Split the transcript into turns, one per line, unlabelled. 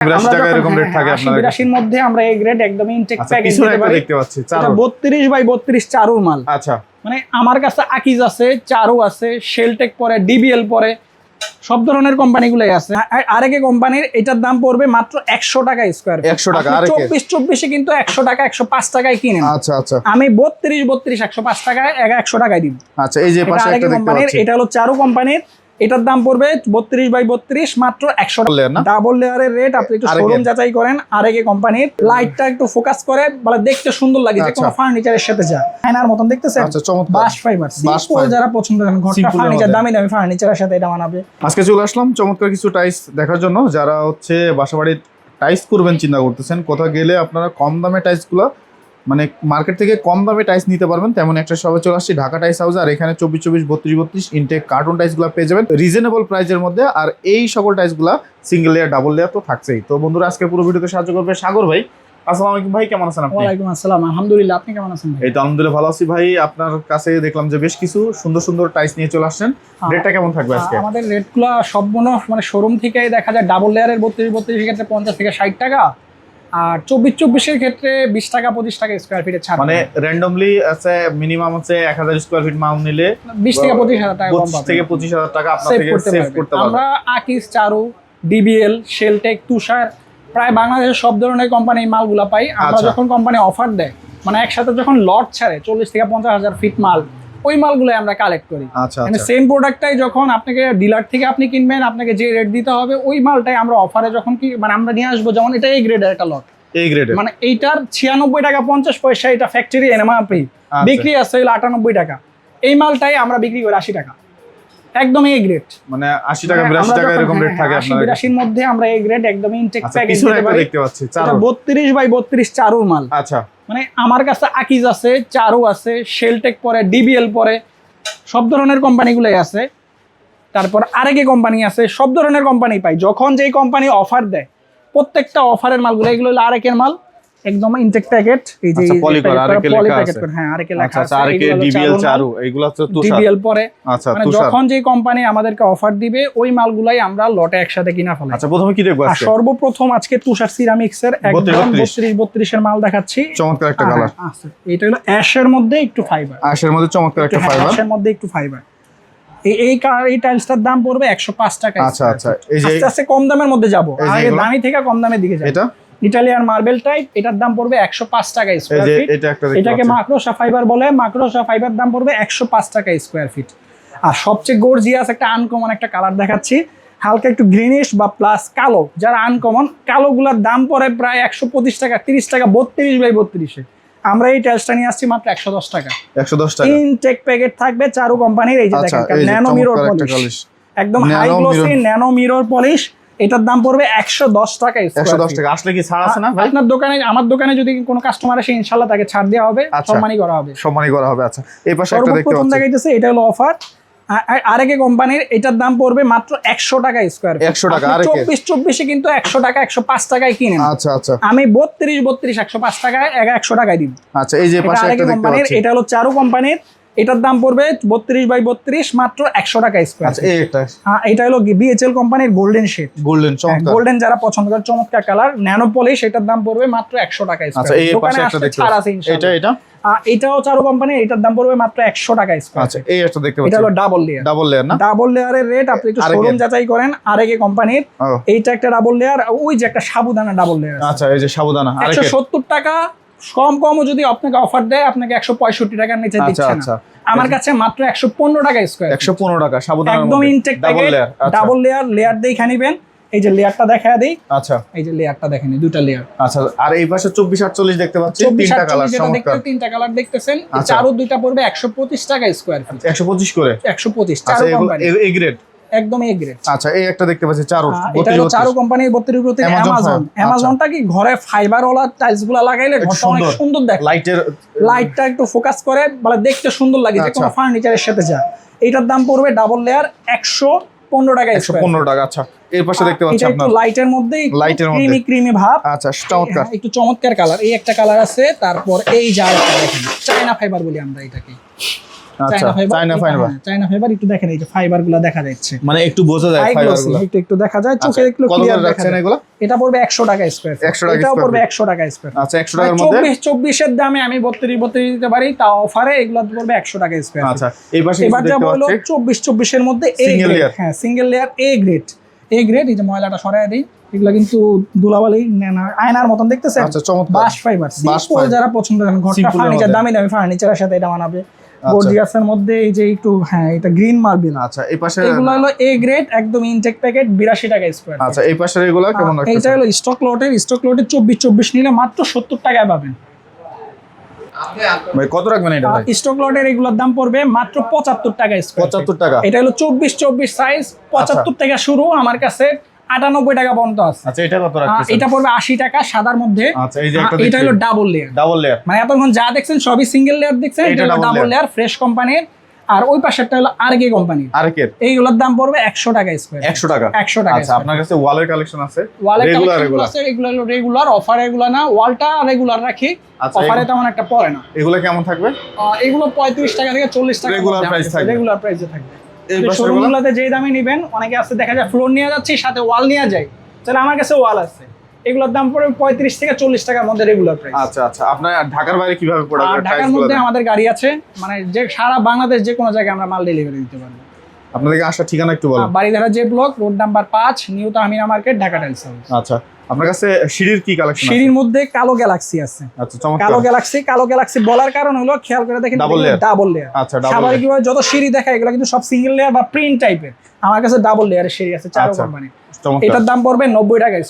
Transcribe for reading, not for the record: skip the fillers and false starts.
82 টাকা এরকম রেট থাকে আপনাদের
82 এর মধ্যে আমরা এই গ্রেড একদম ইনটেক প্যাকেজ
দিতে পারি। দেখতে পাচ্ছি
এটা 32 বাই 32 চারুর মাল।
আচ্ছা,
মানে আমার কাছে আকিজ আছে, চারু আছে, শেলটেক পরে, ডিবিএল পরে, সব ধরনের কোম্পানিগুলোই আছে। আরেকে কোম্পানির এটার দাম পড়বে মাত্র 100 টাকা স্কয়ার।
100 টাকা আরেকে
24 এ কিন্তু 100 টাকা 105 টাকায় কিনেন।
আচ্ছা আচ্ছা,
আমি 32 105 টাকায় 100 টাকায় দিব।
আচ্ছা, এই যে পাশে একটা দেখতে পাচ্ছি,
এটা হলো চারু কোম্পানির। এটার দাম পড়বে 32 বাই 32 মাত্র 100 টাকা। ডাবল লেয়ারের রেট আপনি একটু শোরুম যাচাই করেন। আরেকে কোম্পানির লাইটটা একটু ফোকাস করে, মানে দেখতে সুন্দর লাগে, যে কোনো ফার্নিচারের সাথে যায়। আয়নার মতন দেখতেছেন।
আচ্ছা, চমৎকার।
বাশ ফাইবার সিম্পল যারা পছন্দ করেন, ঘরটা ফার্নিচার দামি দামি ফার্নিচারের সাথে এটা মানাবে।
আজকে চলে আসলাম চমৎকার কিছু টাইলস দেখার জন্য। যারা হচ্ছে বাসাবাড়ির টাইলস করবেন চিন্তা করতেছেন, কোথাও গেলে আপনারা কম দামে টাইলসগুলো, মানে মার্কেট থেকে কম দামে টাইলস নিতে পারবেন, তেমন একটা শপে চলে আসছি, ঢাকা টাইলস হাউস। আর এখানে 24 32 32 ইনটেক কার্টুন টাইলসগুলো পেয়ে যাবেন রিজনেবল প্রাইসের মধ্যে। আর এই সকল টাইলসগুলো সিঙ্গেল লেয়ার ডাবল লেয়ার তো থাকছেই। তো বন্ধুরা, আজকে পুরো ভিডিওতে সাহায্য করবে সাগর ভাই। আসসালামু আলাইকুম ভাই, কেমন আছেন আপনি?
ওয়ালাইকুম আসসালাম, আলহামদুলিল্লাহ, আপনি কেমন আছেন ভাই?
এই তো আলহামদুলিল্লাহ ভালো আছি ভাই। আপনার কাছে দেখলাম যে বেশ কিছু সুন্দর সুন্দর টাইলস নিয়ে চলে আসছেন। রেটটা কেমন থাকবে আজকে?
আমাদের রেটগুলো সবগুলো মানে শোরুম থেকেই দেখা যায় ডাবল লেয়ারের 32 32 এর ক্ষেত্রে 50 থেকে 60 টাকা, আর 24 এর ক্ষেত্রে 20 টাকা 25 টাকা স্কয়ার ফিটে ছাড়।
মানে র্যান্ডমলি আছে, মিনিমাম আছে 1000 স্কয়ার ফিট মাল নিলে
20 থেকে 25,000 টাকা কম
25 থেকে 25,000 টাকা আপনার থেকে সেভ করতে পারবেন।
আমরা আকিজ, চারু, ডিবিএল, শেলটেক, তুষার, প্রায় বাংলাদেশের সব ধরনের কোম্পানি এই মালগুলা পাই। আমরা যখন কোম্পানি অফার দেয়, মানে একসাথে যখন লট ছাড়ে 40 থেকে 50,000 ফিট মাল, ওই মালগুলো আমরা কালেক্ট করি। মানে সেম প্রোডাক্টটাই যখন আপনাকে ডিলার থেকে আপনি কিনবেন, আপনাকে যে রেট দিতে হবে, ওই মালটাই আমরা অফারে যখন কি মানে আমরা নিয়ে আসবো। যেমন এটা এই গ্রেডের একটা লট,
এই গ্রেডের,
মানে এইটার 96 টাকা 50 পয়সা এটা ফ্যাক্টরি এমআরপি, বিক্রি আছে হলো 98 টাকা। এই মালটাই আমরা বিক্রি করি 80 টাকা, একদম এই গ্রেড।
মানে 80 টাকা 82 টাকা এরকম রেট থাকে আপনাদের।
82 এর মধ্যে আমরা এই গ্রেড একদম ইনটেক প্যাকেজ দিতে পারি।
দেখতে পাচ্ছি
32 বাই 32 চারুর মাল।
আচ্ছা,
মানে আমার কাছে আকিজ আছে, চারু আছে, শেলটেক পরে, ডিবিএল পরে, সব ধরনের কোম্পানিগুলোই আছে। তারপর আরেকে কোম্পানি আছে, সব ধরনের কোম্পানি পাই। যখন যেই কোম্পানি অফার দেয়, প্রত্যেকটা অফারের মালগুলো, এগুলো হলো আরেকের মাল, একদম ইনটেক প্যাকেট। এই যে পলি প্যাকেট করে, হ্যাঁ আরেকে লেখা আছে।
আরেকে ডিবিএল, চারু, এগুলো হচ্ছে তুষার,
ডিবিএল পরে।
আচ্ছা,
মানে যখন যেই কোম্পানি আমাদেরকে অফার দিবে, ওই মালগুলাই আমরা লটে একসাথে কিনা ফেলাই।
আচ্ছা, প্রথমে কি দেখব আজকে?
সর্বপ্রথম আজকে তুষার সিরামিক্স এর একদম 32 এর মাল দেখাচ্ছি।
চমৎকার একটা কালার
আছে। এটা হলো অ্যাশের মধ্যে একটু ফাইবার,
অ্যাশের মধ্যে চমৎকার একটা ফাইবার,
অ্যাশের মধ্যে একটু ফাইবার। এই টাইলসটার দাম পড়বে 105 টাকা।
আচ্ছা আচ্ছা, এই যে
আস্তে আস্তে কম দামের মধ্যে যাব, আগে দামি থেকে কম দামের দিকে যাব।
এটা
ইটালিয়ান মার্বেল টাইপ, এটার দাম পড়বে 105 টাকা স্কয়ার ফিট। এটাকে মাকড়সা ফাইবার বলে। মাকড়সা ফাইবার দাম পড়বে 105 টাকা স্কয়ার ফিট। আর সবচেয়ে গর্জিয়াস একটা আনকমন একটা কালার দেখাচ্ছি, হালকা একটু গ্রিনিশ বা প্লাস কালো, যারা আনকমন কালোগুলোর দাম পড়ে প্রায় 125 টাকা 30 টাকা 32 বাই 32 এ। আমরা এই টাইলসটা নিয়ে আসছি মাত্র 110 টাকা।
110 টাকা
ইনটেক প্যাকেট থাকবে চারু কোম্পানির। এই যে দেখেন ন্যানো মিরর পলিশ, একদম high glossy nano mirror polish. এটার দাম পড়বে 110 টাকা।
110 টাকা আসলে কি ছাড় আছে না ভাই?
আপনার দোকানে, আমার দোকানে যদি কোনো কাস্টমার আসে, ইনশাআল্লাহ তাকে ছাড় দেওয়া হবে, সম্মানই করা হবে,
সম্মানই করা হবে। আচ্ছা, এই পাশে একটা দেখতে
প্রথম দেখাইতেছে, এটা হলো অফার। আরেকে কোম্পানির এটার দাম পড়বে মাত্র 100 টাকা স্কয়ার ফিট।
100 টাকা আরেকে
24 এ কিন্তু 100 টাকা 105 টাকায় কিনেন।
আচ্ছা আচ্ছা,
আমি 32 105 টাকায় 100 টাকায় দিব।
আচ্ছা, এই যে পাশে একটা দেখতে পাচ্ছি,
এটা হলো চারু কোম্পানির। এটার দাম পড়বে 32 বাই 32 মাত্র 100 টাকা স্কয়ার।
আচ্ছা,
এটা হলো বিএচএল কোম্পানির গোল্ডেন শেড,
গোল্ডেন চমৎকার,
গোল্ডেন যারা পছন্দ করে, চমৎকার কালার, ন্যানো পলিশ। এটার দাম পড়বে মাত্র 100 টাকা স্কয়ার।
আচ্ছা, এই পাশে একটা দেখতে পাচ্ছি,
এটাও চারু কোম্পানি। এটার দাম পড়বে মাত্র 100 টাকা স্কয়ার।
আচ্ছা, এই একটা দেখতে পাচ্ছি,
এটা হলো ডাবল লেয়ার।
ডাবল লেয়ার না?
ডাবল লেয়ারের রেট আপনি একটু শোরুম যাচাই করেন। আরেকে কোম্পানির এইটা একটা ডাবল লেয়ার, ওই যে একটা সাবুদানা ডাবল লেয়ার।
আচ্ছা, এই যে সাবুদানা
170 টাকা। কমও যদি আপনাকে অফার দেয়, আপনাকে 165 টাকার নিচে দিচ্ছে না। আমার কাছে মাত্র 115 টাকা স্কয়ার।
115 টাকা সাবুদানা,
একদম ইনটেক প্যাকেট, ডাবল লেয়ার দেখে নেবেন। এই যে লেয়ারটা দেখা দেই।
আচ্ছা,
এই যে লেয়ারটা দেখেন, দুটো লেয়ার।
আচ্ছা, আর এই পাশে 24 48 দেখতে পাচ্ছি, তিনটা কালার চমৎকার,
তিনটা কালার দেখতেছেন। চারু দুইটা পড়বে 125 টাকা স্কয়ার ফিট।
125 করে
125 চারু কোম্পানি,
এই গ্রেড,
একদম এ গ্রেড।
আচ্ছা, এই একটা দেখতে পাচ্ছি চারু,
এটা হলো চারু কোম্পানির 32 অ্যামাজনটা কি ঘরে ফাইবার ওলা টাইলসগুলো লাগাইলে ঘরটা অনেক সুন্দর দেখে। লাইটটা একটু ফোকাস করে, মানে দেখতে সুন্দর লাগে, যে কোনো ফার্নিচারের সাথে যায়। এটার দাম পড়বে ডাবল লেয়ার 115 টাকা।
115 টাকা। আচ্ছা, এর পাশে দেখতে পাচ্ছি আপনারা
একটু লাইটের মধ্যে ক্রিমি ভাব।
আচ্ছা, চমৎকার,
একটু চমৎকার কালার। এই একটা কালার আছে। তারপর এই যে আরেকটা দেখেন, চায়না ফাইবার বলি আমরা এটাকে।
আচ্ছা, চায়না ফাইবার।
চায়না ফাইবার একটু দেখেন, এই যে ফাইবার গুলো দেখা যাচ্ছে,
মানে একটু বোঝা যায়
High
ফাইবার
glossy,
গুলো।
একটু দেখা যায়, চোখে
আচ্ছা,
দেখলে
কত
ক্লিয়ার
করে
দেখা
রাখছেন
যায়।
এগুলো?
এটা পড়বে 100 টাকা স্কয়ার ফিট।
100 টাকা
এটাও
square
পড়বে
feet।
100 টাকা স্কয়ার ফিট।
আচ্ছা, 100 টাকার মধ্যে।
24 এর দামে আমি 32 দিতে পারি, তাও অফারে এগুলো পড়বে 100 টাকা স্কয়ার ফিট।
আচ্ছা, এই পাশে
এবার
কিছু
যা
দেখতে
বললো
পাচ্ছি
24 এর মধ্যে A
Single
grade,
layer।
হ্যাঁ সিঙ্গেল লেয়ার A গ্রেড। এই যে ময়লাটা সরায় দেই, এগুলো কিন্তু ধুলাবালি না, আয়নার মতন দেখতেছেন।
আচ্ছা, চমৎকার।
বাশ ফাইবার,
বাশ
সিম্পল
fiber।
যারা পছন্দ করেন, ঘরটা
Simple এর
ফার্নিচার,
মধ্যে।
দামি দামি ফার্নিচারের সাথে এটা মানাবে। গর্জিয়াসের মধ্যে এই যে একটু, হ্যাঁ এটা গ্রিন মার্বেল।
আচ্ছা, এই পাশে
এগুলো হলো A গ্রেড, একদম ইনটেক প্যাকেট, 82 টাকা স্কয়ার।
আচ্ছা, এই পাশের এগুলা কেমন
এইটা
রাখতেছেন?
হলো স্টক লটের 24 নিলে মাত্র 70 টাকায় পাবেন।
ভাই কত রাখবেন এটা ভাই?
স্টক লটের এগুলোর দাম পড়বে মাত্র 75 টাকা স্কয়ার।
75 টাকা।
এটা হলো 24 সাইজ, 75 টাকা শুরু, আমার কাছে 98 টাকা পর্যন্ত আছে।
আচ্ছা, এটা কত রাখতেছেন?
এটা পড়বে 80 টাকা সাদার মধ্যে।
আচ্ছা, এই যে একটা
এটা
দেখছি।
হলো ডাবল লেয়ার।
Double layer.
মানে এতক্ষণ যা দেখছেন সবই সিঙ্গেল লেয়ার দেখছেন,
এটা
এটা হলো
double
double
layer।
Layer, fresh কোম্পানির। আর ওই পাশেরটা হলো আরকে কোম্পানির।
আরেকের
এইগুলোর দাম পড়বে 100 টাকা স্কয়ার।
100 টাকা।
100 টাকা।
আচ্ছা, আপনার কাছে ওয়ালের কালেকশন আছে?
ওয়ালের
রেগুলার
কালেকশন
এগুলা?
আছে, এগুলো হলো রেগুলার, অফার এগুলো না। ওয়ালটা রেগুলার রাখি,
আচ্ছা,
অফারে তেমন একটা পড়ে না।
এগুলা কেমন থাকবে?
এগুলো 35 টাকা থেকে 40 টাকা
Regular price থাকবে।
রেগুলার প্রাইসে থাকবে।
এই পাশের
শোরুমগুলোতে যেই দামে নেবেন, অনেকে আছে দেখা যায় ফ্লোর নিয়ে যাচ্ছি সাথে ওয়াল নিয়ে যায়, তাহলে আমার কাছে ওয়াল আছে, এগুলোর দাম পড়বে 35 থেকে 40 টাকার মধ্যে রেগুলার প্রাইস।
আচ্ছা, আচ্ছা, আপনার ঢাকার বাইরে কিভাবে
আর
প্রোডাক্টের
ঢাকার
প্রাইসগুলো
মধ্যে
দেন?
আমাদের গাড়ি আছে, মানে যে সারা বাংলাদেশ যে কোনো জায়গায় আমরা মাল ডেলিভারি দিতে পারবো।
আপনাদেরকে আসার ঠিকানা একটু বলুন।
বাড়িধারা যে block, road number 5, new Tahmina market, Dhaka tiles house.
আচ্ছা, আপনার কাছে সিঁড়ির কি কালেকশন আছে?
সিঁড়ির মধ্যে কালো গ্যালাক্সি আছে।
আচ্ছা, চমৎকার।
কালো গ্যালাক্সি বলার কারণ হলো, খেয়াল করে দেখেন
Double layer।
Double layer.
আচ্ছা, double
স্বাভাবিকভাবে যত সিঁড়ি দেখা এগুলো কিন্তু সব সিঙ্গেল লেয়ার বা প্রিন্ট টাইপের, আমার কাছে ডাবল লেয়ারের সিঁড়ি আছে, চারো
আচ্ছা,
কোম্পানি।
চমৎকার।
এটার দাম পড়বে 90 টাকা।